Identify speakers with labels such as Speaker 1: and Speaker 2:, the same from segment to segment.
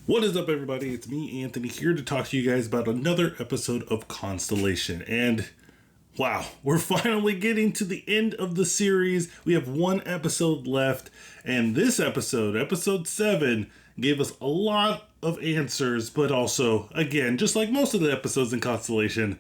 Speaker 1: What is up, everybody? It's me, Anthony, here to talk to you guys about another episode of Constellation. And wow, we're finally getting to the end of the series. We have one episode left, and this episode, episode 7, gave us a lot of answers, but also, again, just like most of the episodes in Constellation,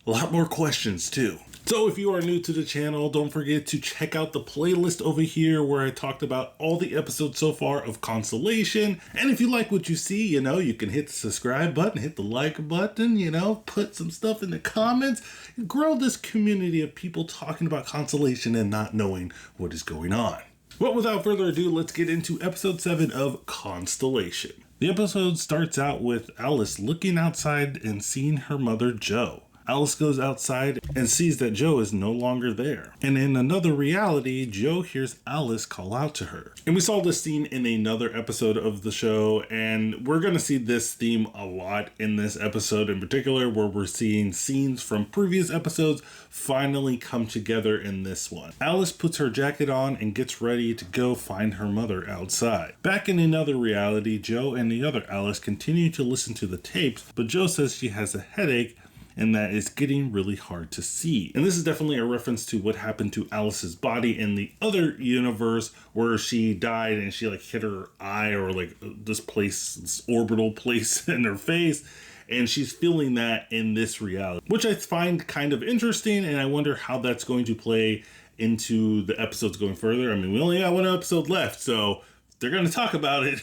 Speaker 1: a lot more questions too. So if you are new to the channel, don't forget to check out the playlist over here where I talked about all the episodes so far of Constellation. And if you like what you see, you can hit the subscribe button, hit the like button, put some stuff in the comments. Grow this community of people talking about Constellation and not knowing what is going on. Well, without further ado, let's get into episode 7 of Constellation. The episode starts out with Alice looking outside and seeing her mother, Jo. Alice goes outside and sees that Jo is no longer there. And in another reality, Jo hears Alice call out to her. And we saw this scene in another episode of the show, and we're going to see this theme a lot in this episode in particular, where we're seeing scenes from previous episodes finally come together in this one. Alice puts her jacket on and gets ready to go find her mother outside. Back in another reality, Jo and the other Alice continue to listen to the tapes, but Jo says she has a headache and that it's getting really hard to see. And this is definitely a reference to what happened to Alice's body in the other universe where she died and she hit her eye or this orbital place in her face. And she's feeling that in this reality, which I find kind of interesting. And I wonder how that's going to play into the episodes going further. I mean, we only got one episode left, so they're going to talk about it.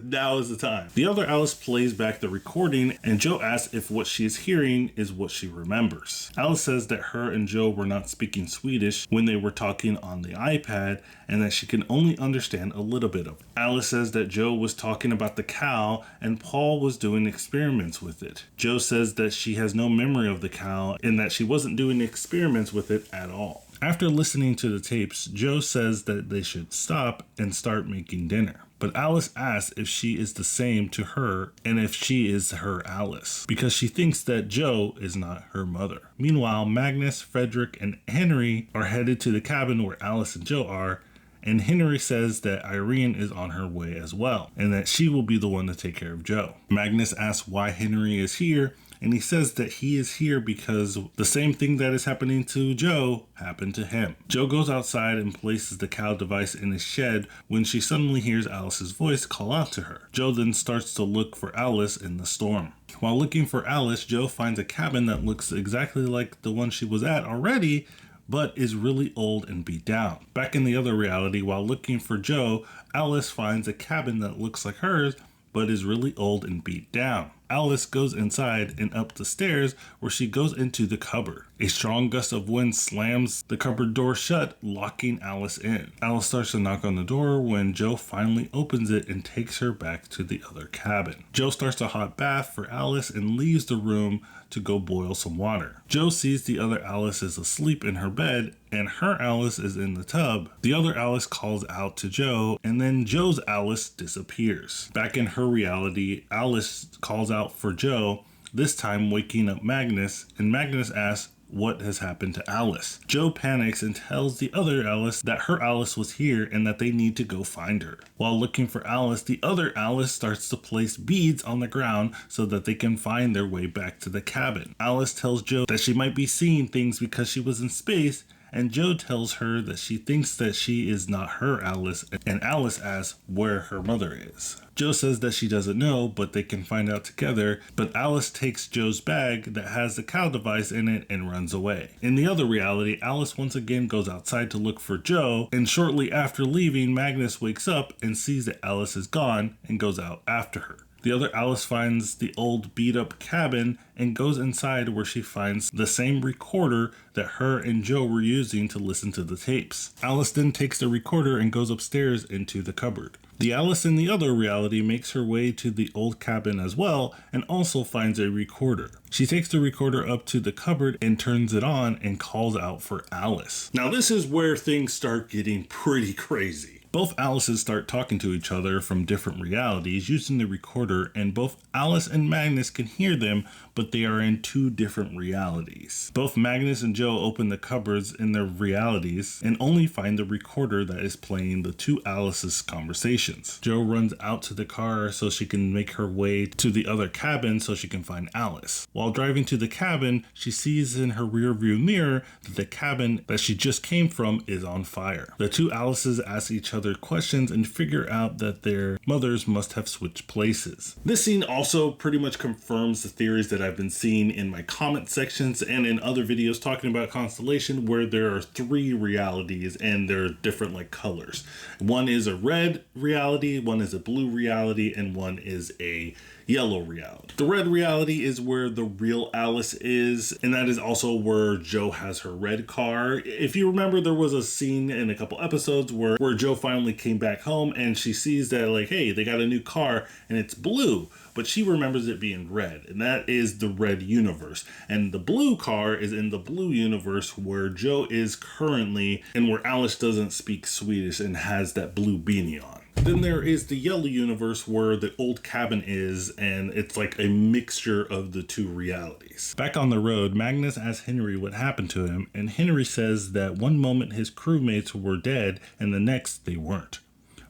Speaker 1: Now is the time. The other Alice plays back the recording, and Jo asks if what she is hearing is what she remembers. Alice says that her and Jo were not speaking Swedish when they were talking on the iPad, and that she can only understand a little bit of it. Alice says that Jo was talking about the cow, and Paul was doing experiments with it. Jo says that she has no memory of the cow, and that she wasn't doing experiments with it at all. After listening to the tapes, Jo says that they should stop and start making dinner. But Alice asks if she is the same to her and if she is her Alice, because she thinks that Jo is not her mother. Meanwhile, Magnus, Frederick, and Henry are headed to the cabin where Alice and Jo are, and Henry says that Irene is on her way as well, and that she will be the one to take care of Jo. Magnus asks why Henry is here, and he says that he is here because the same thing that is happening to Jo happened to him. Jo goes outside and places the cow device in his shed when she suddenly hears Alice's voice call out to her. Jo then starts to look for Alice in the storm. While looking for Alice, Jo finds a cabin that looks exactly like the one she was at already, but is really old and beat down. Back in the other reality, while looking for Jo, Alice finds a cabin that looks like hers, but is really old and beat down. Alice goes inside and up the stairs where she goes into the cupboard. A strong gust of wind slams the cupboard door shut, locking Alice in. Alice starts to knock on the door when Jo finally opens it and takes her back to the other cabin. Jo starts a hot bath for Alice and leaves the room to go boil some water. Jo sees the other Alice is asleep in her bed and her Alice is in the tub. The other Alice calls out to Jo, and then Jo's Alice disappears. Back in her reality, Alice calls out for Jo, this time waking up Magnus, and Magnus asks what has happened to Alice. Jo panics and tells the other Alice that her Alice was here and that they need to go find her. While looking for Alice, the other Alice starts to place beads on the ground so that they can find their way back to the cabin. Alice tells Jo that she might be seeing things because she was in space, and Jo tells her that she thinks that she is not her Alice, and Alice asks where her mother is. Jo says that she doesn't know, but they can find out together, but Alice takes Jo's bag that has the cow device in it and runs away. In the other reality, Alice once again goes outside to look for Jo, and shortly after leaving, Magnus wakes up and sees that Alice is gone and goes out after her. The other Alice finds the old beat-up cabin and goes inside where she finds the same recorder that her and Jo were using to listen to the tapes. Alice then takes the recorder and goes upstairs into the cupboard. The Alice in the other reality makes her way to the old cabin as well and also finds a recorder. She takes the recorder up to the cupboard and turns it on and calls out for Alice. Now this is where things start getting pretty crazy. Both Alices start talking to each other from different realities using the recorder, and both Alice and Magnus can hear them, but they are in two different realities. Both Magnus and Joe open the cupboards in their realities and only find the recorder that is playing the two Alice's conversations. Joe runs out to the car so she can make her way to the other cabin so she can find Alice. While driving to the cabin, she sees in her rearview mirror that the cabin that she just came from is on fire. The two Alices ask each other questions and figure out that their mothers must have switched places. This scene also pretty much confirms the theories that I've been seeing in my comment sections and in other videos talking about Constellation, where there are three realities and they're different like colors. One is a red reality, one is a blue reality, and one is a yellow reality. The red reality is where the real Alice is, and that is also where Joe has her red car. If you remember, there was a scene in a couple episodes where Joe finally came back home and she sees that, like, hey, they got a new car and it's blue, but she remembers it being red, and that is the red universe. And the blue car is in the blue universe where Joe is currently and where Alice doesn't speak Swedish and has that blue beanie on. Then there is the yellow universe where the old cabin is, and it's like a mixture of the two realities. Back on the road, Magnus asks Henry what happened to him, and Henry says that one moment his crewmates were dead and the next they weren't.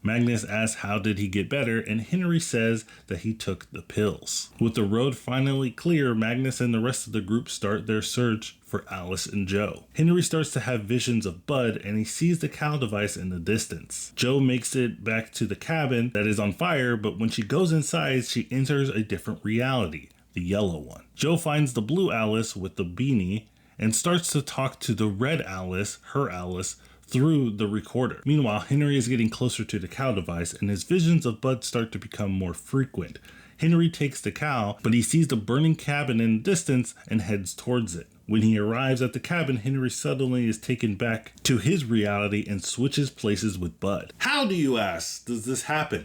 Speaker 1: Magnus asks how did he get better, and Henry says that he took the pills. With the road finally clear, Magnus and the rest of the group start their search for Alice and Joe. Henry starts to have visions of Bud, and he sees the cow device in the distance. Joe makes it back to the cabin that is on fire, but when she goes inside, she enters a different reality, the yellow one. Joe finds the blue Alice with the beanie and starts to talk to the red Alice, her Alice, through the recorder. Meanwhile, Henry is getting closer to the cow device, and his visions of Bud start to become more frequent. Henry takes the cow, but he sees the burning cabin in the distance and heads towards it. When he arrives at the cabin, Henry suddenly is taken back to his reality and switches places with Bud. How, do you ask, does this happen?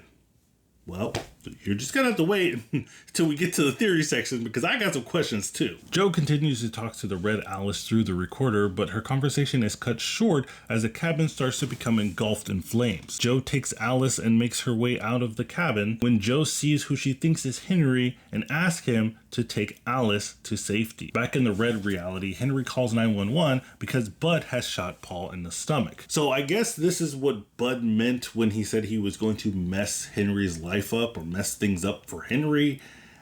Speaker 1: Well, you're just gonna have to wait until we get to the theory section, because I got some questions too. Joe continues to talk to the red Alice through the recorder, but her conversation is cut short as the cabin starts to become engulfed in flames. Joe takes Alice and makes her way out of the cabin when Joe sees who she thinks is Henry and asks him to take Alice to safety. Back in the red reality, Henry calls 911 because Bud has shot Paul in the stomach. So I guess this is what Bud meant when he said he was going to mess Henry's life up or mess things up for Henry.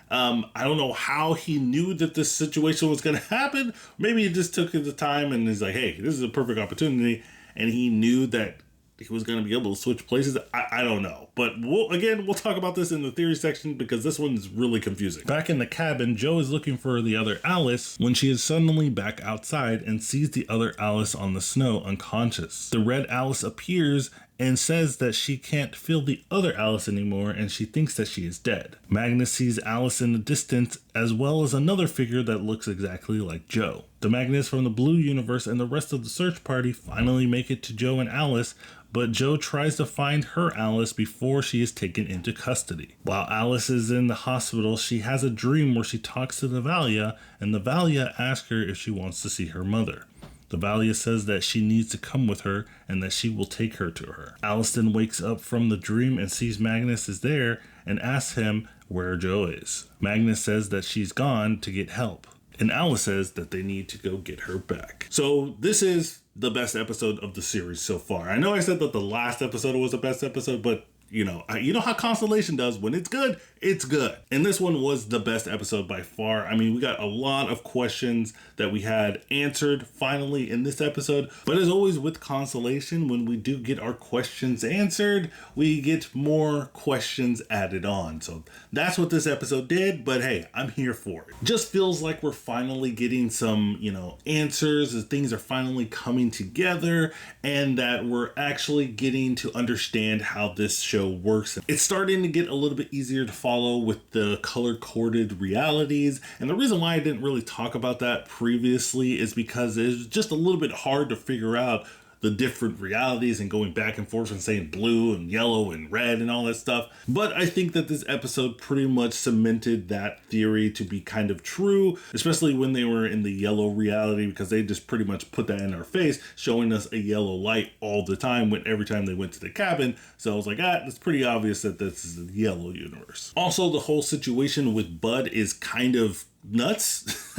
Speaker 1: I don't know how he knew that this situation was going to happen. Maybe he just took the time and he's like, hey, this is a perfect opportunity. And he knew that he was going to be able to switch places. I don't know. But we'll talk about this in the theory section because this one is really confusing. Back in the cabin, Joe is looking for the other Alice when she is suddenly back outside and sees the other Alice on the snow unconscious. The red Alice appears and says that she can't feel the other Alice anymore and she thinks that she is dead. Magnus sees Alice in the distance as well as another figure that looks exactly like Joe. The Magnus from the blue universe and the rest of the search party finally make it to Joe and Alice, but Joe tries to find her Alice before she is taken into custody. While Alice is in the hospital, she has a dream where she talks to the Valia, and the Valia asks her if she wants to see her mother. The Valia says that she needs to come with her and that she will take her to her. Alice then wakes up from the dream and sees Magnus is there and asks him where Joe is. Magnus says that she's gone to get help, and Alice says that they need to go get her back. So this is the best episode of the series so far. I know I said that the last episode was the best episode, but you know how Constellation does. When it's good, it's good. And this one was the best episode by far. I mean, we got a lot of questions that we had answered finally in this episode. But as always with Constellation, when we do get our questions answered, we get more questions added on. So that's what this episode did. But hey, I'm here for it. Just feels like we're finally getting some, answers as things are finally coming together, and that we're actually getting to understand how this show works. It's starting to get a little bit easier to follow with the color-coded realities, and the reason why I didn't really talk about that previously is because it's just a little bit hard to figure out the different realities and going back and forth and saying blue and yellow and red and all that stuff. But I think that this episode pretty much cemented that theory to be kind of true, especially when they were in the yellow reality, because they just pretty much put that in our face, showing us a yellow light all the time when every time they went to the cabin. So I was like, it's pretty obvious that this is the yellow universe. Also, the whole situation with Bud is kind of nuts.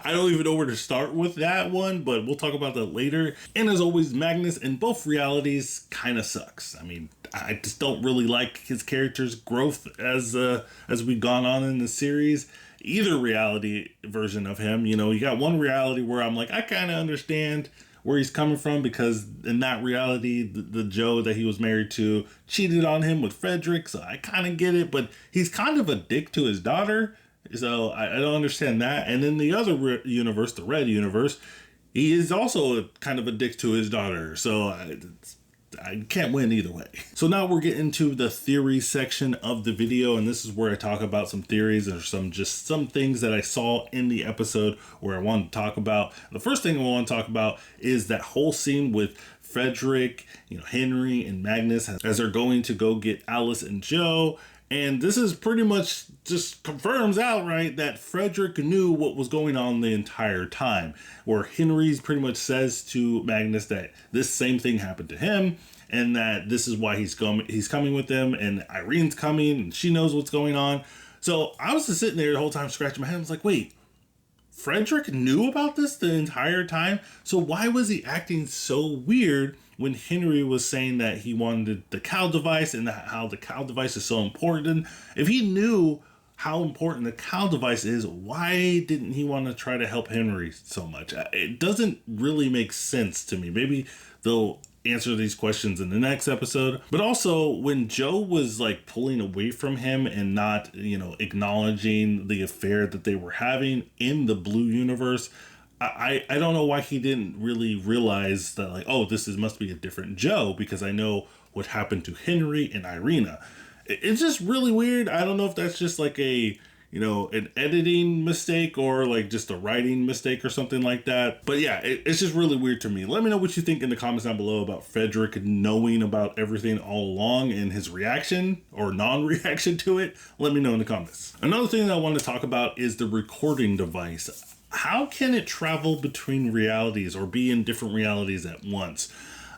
Speaker 1: I don't even know where to start with that one, but we'll talk about that later. And as always, Magnus in both realities kind of sucks. I mean, I just don't really like his character's growth as we've gone on in the series. Either reality version of him, you got one reality where I'm like, I kind of understand where he's coming from, because in that reality, the Joe that he was married to cheated on him with Frederick, so I kind of get it, but he's kind of a dick to his daughter. So I don't understand that. And in the other universe, the red universe, he is also kind of a dick to his daughter. So I can't win either way. So now we're getting to the theory section of the video, and this is where I talk about some theories or some things that I saw in the episode where I wanted to talk about. The first thing I want to talk about is that whole scene with Frederick, Henry and Magnus as they're going to go get Alice and Joe. And this is pretty much just confirms outright that Frederick knew what was going on the entire time, where Henry's pretty much says to Magnus that this same thing happened to him and that this is why he's coming with them, and Irene's coming and she knows what's going on. So I was just sitting there the whole time scratching my head. I was like, wait, Frederick knew about this the entire time? So why was he acting so weird when Henry was saying that he wanted the cow device and how the cow device is so important? If he knew how important the cow device is, why didn't he want to try to help Henry so much? It doesn't really make sense to me. Maybe they'll answer these questions in the next episode. But also, when Joe was like pulling away from him and not, acknowledging the affair that they were having in the blue universe, I don't know why he didn't really realize that, like, oh, must be a different Joe, because I know what happened to Henry and Irina. It's just really weird. I don't know if that's just like an editing mistake or like just a writing mistake or something like that. But yeah, it's just really weird to me. Let me know what you think in the comments down below about Frederick knowing about everything all along and his reaction or non-reaction to it. Let me know in the comments. Another thing that I want to talk about is the recording device. How can it travel between realities or be in different realities at once?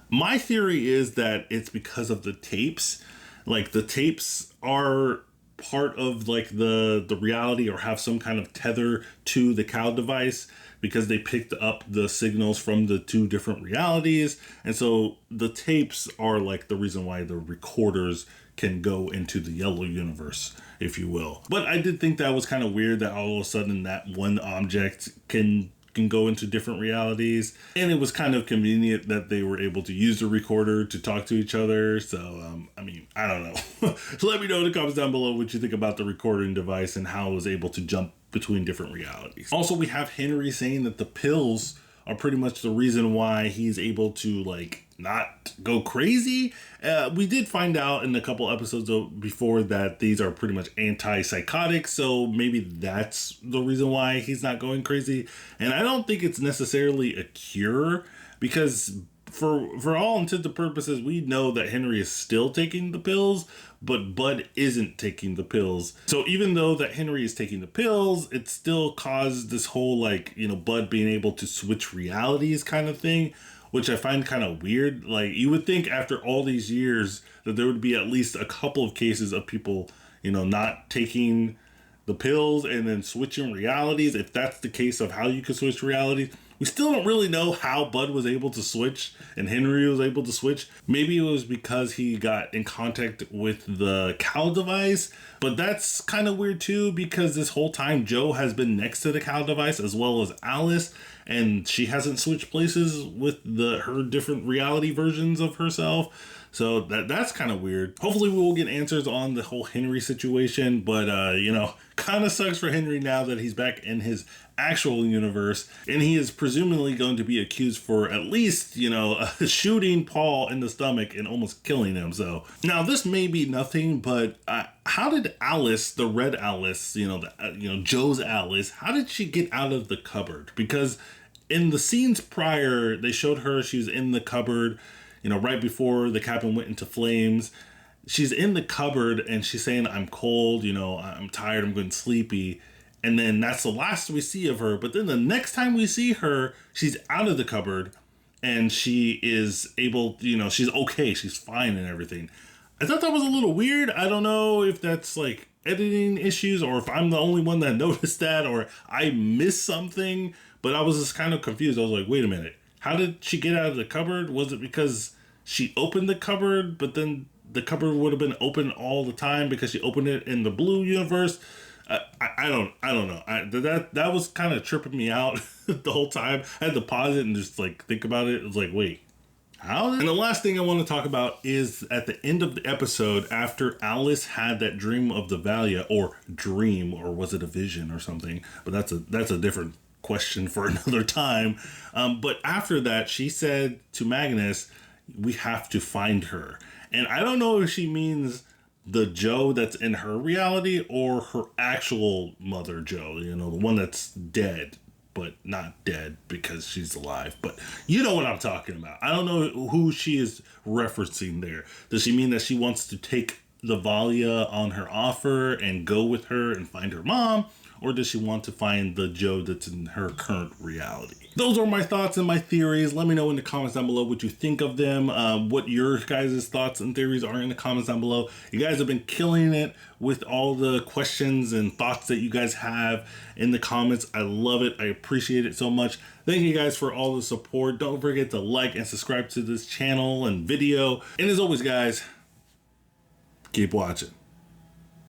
Speaker 1: My theory is that it's because of the tapes. Like, the tapes are part of like the reality or have some kind of tether to the cow device, because they picked up the signals from the two different realities. And so the tapes are like the reason why the recorders can go into the yellow universe, if you will. But I did think that was kind of weird that all of a sudden that one object can go into different realities. And it was kind of convenient that they were able to use the recorder to talk to each other. So, I don't know. Let me know in the comments down below what you think about the recording device and how it was able to jump between different realities. Also, we have Henry saying that the pills are pretty much the reason why he's able to like not go crazy. We did find out in a couple episodes before that these are pretty much antipsychotics, so maybe that's the reason why he's not going crazy. And I don't think it's necessarily a cure, because for all intents and purposes, we know that Henry is still taking the pills, but Bud isn't taking the pills. So even though that Henry is taking the pills, it still caused this whole like, Bud being able to switch realities kind of thing, which I find kind of weird. Like, you would think after all these years that there would be at least a couple of cases of people, not taking the pills and then switching realities. If that's the case of how you could switch realities, we still don't really know how Bud was able to switch and Henry was able to switch. Maybe it was because he got in contact with the cow device, but that's kind of weird too, because this whole time Joe has been next to the cow device as well as Alice, and she hasn't switched places with her different reality versions of herself. So that's kind of weird. Hopefully we will get answers on the whole Henry situation, but kind of sucks for Henry now that he's back in his actual universe, and he is presumably going to be accused for at least, shooting Paul in the stomach and almost killing him. So now this may be nothing, but how did Alice, the red Alice, Joe's Alice, how did she get out of the cupboard? Because in the scenes prior, they showed her, she was in the cupboard, you know, right before the cabin went into flames. She's in the cupboard and she's saying, I'm cold, you know, I'm tired, I'm getting sleepy. And then that's the last we see of her. But then the next time we see her, she's out of the cupboard and she is able, you know, she's okay, she's fine and everything. I thought that was a little weird. I don't know if that's like editing issues or if I'm the only one that noticed that or I missed something, but I was just kind of confused. I was like, wait a minute, how did she get out of the cupboard? Was it because she opened the cupboard, but then the cupboard would have been open all the time because she opened it in the blue universe? I don't know. That was kind of tripping me out the whole time. I had to pause it and just like think about it. It was like, wait, how? And the last thing I want to talk about is at the end of the episode, after Alice had that dream of the Valia, or dream, or was it a vision or something? But that's a different question for another time. But after that, she said to Magnus, we have to find her. And I don't know if she means the Joe that's in her reality or her actual mother Joe, you know, the one that's dead, but not dead because she's alive. But you know what I'm talking about. I don't know who she is referencing there. Does she mean that she wants to take the Valia on her offer and go with her and find her mom? Or does she want to find the Joe that's in her current reality? Those are my thoughts and my theories. Let me know in the comments down below what you think of them, what your guys' thoughts and theories are in the comments down below. You guys have been killing it with all the questions and thoughts that you guys have in the comments. I love it. I appreciate it so much. Thank you guys for all the support. Don't forget to like and subscribe to this channel and video. And as always, guys, keep watching.